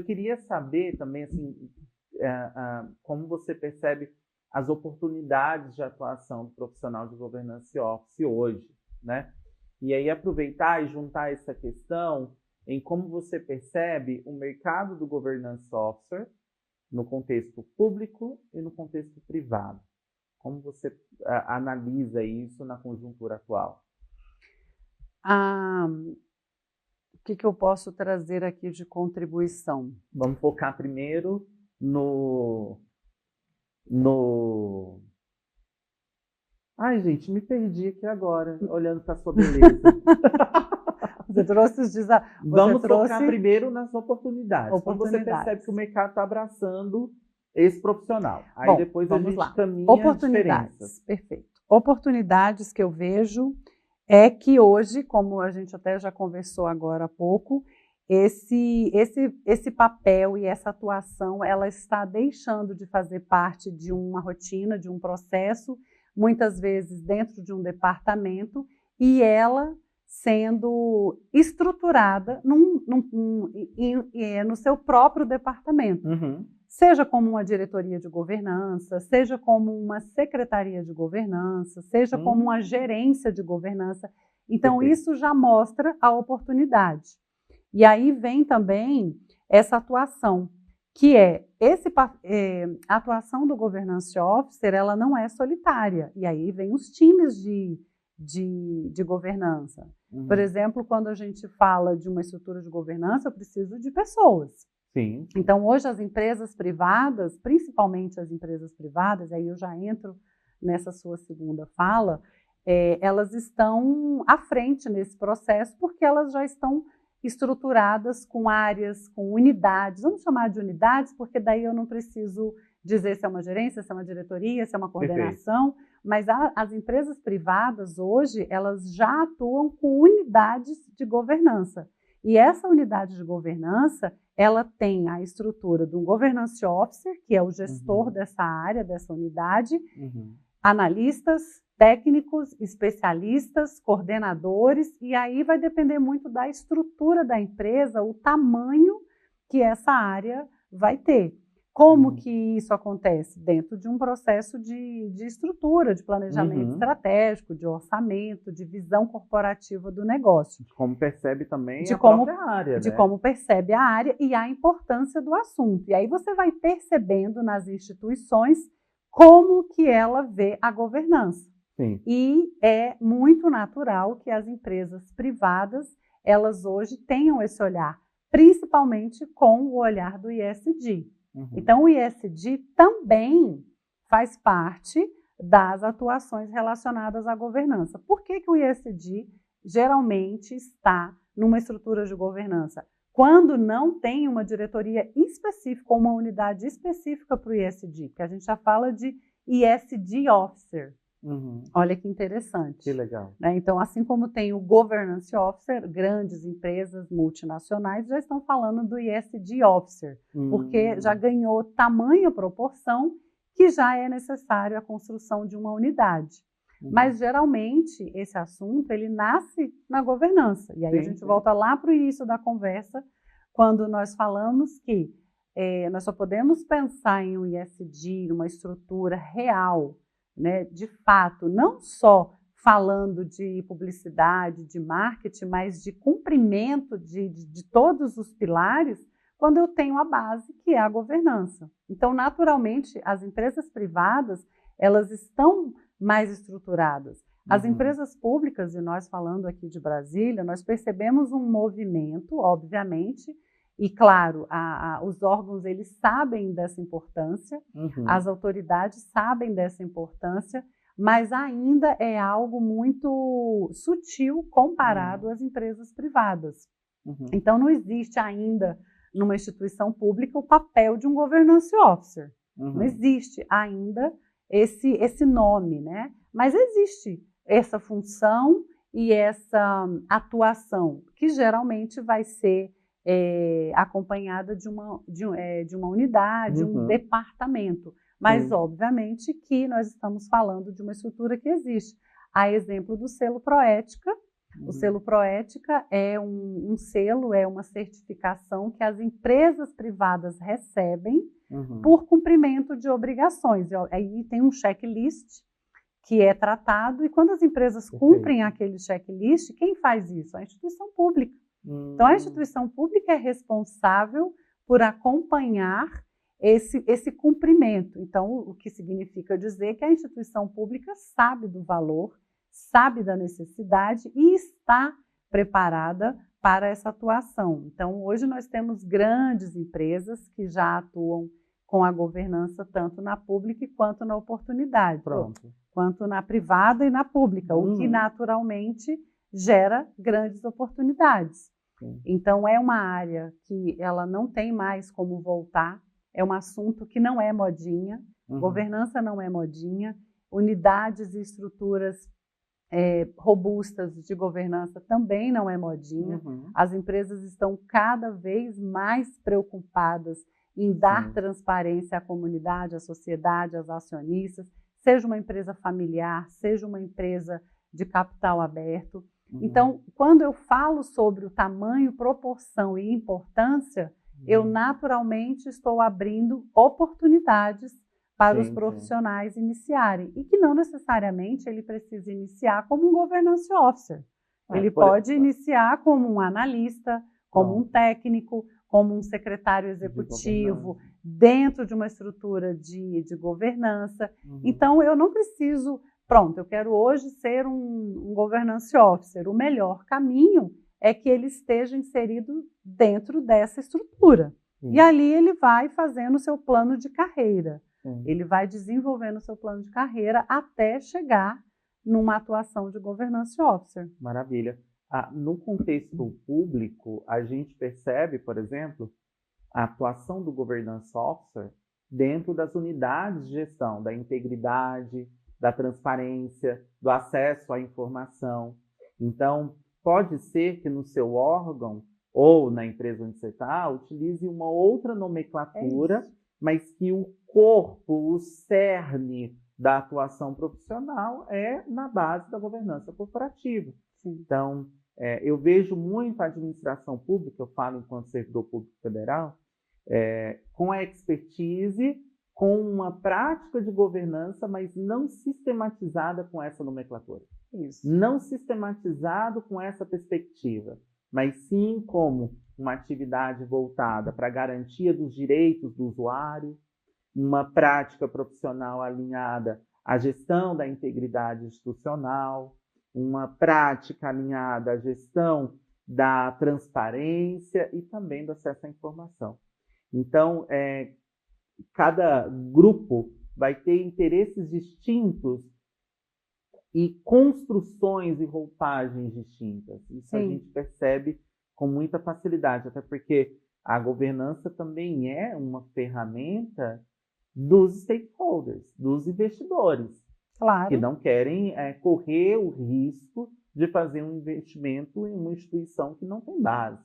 queria saber também, assim, como você percebe as oportunidades de atuação do profissional de governance office hoje, né? E aí aproveitar e juntar essa questão em como você percebe o mercado do governance officer no contexto público e no contexto privado. Como você analisa isso na conjuntura atual? O que eu posso trazer aqui de contribuição? Vamos focar primeiro Ai, gente, me perdi aqui agora, olhando para a sua beleza. Você trouxe os desafios. Vamos focar primeiro nas oportunidades. Como você percebe que o mercado está abraçando esse profissional. Aí depois a gente caminha as diferenças. Perfeito. Oportunidades que eu vejo é que hoje, como a gente até já conversou agora há pouco, esse papel e essa atuação, ela está deixando de fazer parte de uma rotina, de um processo, muitas vezes dentro de um departamento, e ela sendo estruturada no seu próprio departamento. Uhum. Seja como uma diretoria de governança, seja como uma secretaria de governança, seja como uma gerência de governança. Então, isso já mostra a oportunidade. E aí vem também essa atuação, que a atuação do governance officer, ela não é solitária. E aí vem os times de governança. Uhum. Por exemplo, quando a gente fala de uma estrutura de governança, eu preciso de pessoas. Sim. Então, hoje as empresas privadas, principalmente as empresas privadas, aí eu já entro nessa sua segunda fala, elas estão à frente nesse processo porque elas já estão estruturadas com áreas, com unidades, vamos chamar de unidades, porque daí eu não preciso dizer se é uma gerência, se é uma diretoria, se é uma coordenação, mas as empresas privadas hoje, elas já atuam com unidades de governança. E essa unidade de governança, ela tem a estrutura de um governance officer, que é o gestor dessa área, dessa unidade, analistas, técnicos, especialistas, coordenadores, e aí vai depender muito da estrutura da empresa, o tamanho que essa área vai ter. Como que isso acontece? Dentro de um processo de estrutura, de planejamento estratégico, de orçamento, de visão corporativa do negócio. Como percebe também a própria área, de como percebe a área e a importância do assunto. E aí você vai percebendo nas instituições como que ela vê a governança. Sim. E é muito natural que as empresas privadas, elas hoje tenham esse olhar, principalmente com o olhar do ESG. Então, o ESG também faz parte das atuações relacionadas à governança. Por que o ESG geralmente está numa estrutura de governança? Quando não tem uma diretoria específica, ou uma unidade específica para o ESG, que a gente já fala de ESG Officer. Olha que interessante. Que legal. Né? Então, assim como tem o Governance Officer, grandes empresas multinacionais já estão falando do ESG Officer, porque já ganhou tamanha proporção que já é necessário a construção de uma unidade. Mas, geralmente, esse assunto ele nasce na governança. E aí a gente volta lá para o início da conversa, quando nós falamos que nós só podemos pensar em um ESG, uma estrutura real, né, de fato, não só falando de publicidade, de marketing, mas de cumprimento de todos os pilares, quando eu tenho a base, que é a governança. Então, naturalmente, as empresas privadas, elas estão mais estruturadas. As empresas públicas, e nós falando aqui de Brasília, nós percebemos um movimento, obviamente, e, claro, os órgãos, eles sabem dessa importância, as autoridades sabem dessa importância, mas ainda é algo muito sutil comparado às empresas privadas. Então, não existe ainda, numa instituição pública, o papel de um governance officer. Não existe ainda esse nome, né? Mas existe essa função e essa atuação, que geralmente vai ser acompanhada de uma unidade, um departamento. Mas, obviamente, que nós estamos falando de uma estrutura que existe. A exemplo do selo Proética, O selo Proética é um selo, é uma certificação que as empresas privadas recebem por cumprimento de obrigações. Aí tem um checklist que é tratado, e quando as empresas cumprem aquele checklist, quem faz isso? A instituição pública. Então, a instituição pública é responsável por acompanhar esse cumprimento. Então, o que significa dizer que a instituição pública sabe do valor, sabe da necessidade e está preparada para essa atuação. Então, hoje nós temos grandes empresas que já atuam com a governança tanto na pública quanto na oportunidade, quanto na privada e na pública, o que naturalmente gera grandes oportunidades. Então, é uma área que ela não tem mais como voltar, é um assunto que não é modinha, governança não é modinha, unidades e estruturas robustas de governança também não é modinha. As empresas estão cada vez mais preocupadas em dar transparência à comunidade, à sociedade, aos acionistas, seja uma empresa familiar, seja uma empresa de capital aberto. Então, quando eu falo sobre o tamanho, proporção e importância, eu naturalmente estou abrindo oportunidades para os profissionais iniciarem. E que não necessariamente ele precisa iniciar como um governance officer. Ele pode iniciar como um analista, como um técnico, como um secretário executivo, dentro de uma estrutura de governança. Então, eu não preciso... Pronto, eu quero hoje ser um governance officer. O melhor caminho é que ele esteja inserido dentro dessa estrutura. E ali ele vai fazendo o seu plano de carreira. Ele vai desenvolvendo o seu plano de carreira até chegar numa atuação de governance officer. Maravilha. No contexto público, a gente percebe, por exemplo, a atuação do governance officer dentro das unidades de gestão, da integridade, da transparência, do acesso à informação. Então, pode ser que no seu órgão ou na empresa onde você está, utilize uma outra nomenclatura, mas que o corpo, o cerne da atuação profissional é na base da governança corporativa. Então, eu vejo muito a administração pública, eu falo enquanto servidor público federal, com a expertise, com uma prática de governança, mas não sistematizada com essa nomenclatura. Não sistematizado com essa perspectiva, mas sim como uma atividade voltada para a garantia dos direitos do usuário, uma prática profissional alinhada à gestão da integridade institucional, uma prática alinhada à gestão da transparência e também do acesso à informação. Então, cada grupo vai ter interesses distintos e construções e roupagens distintas. Isso a gente percebe com muita facilidade, até porque a governança também é uma ferramenta dos stakeholders, dos investidores, que não querem correr o risco de fazer um investimento em uma instituição que não tem base.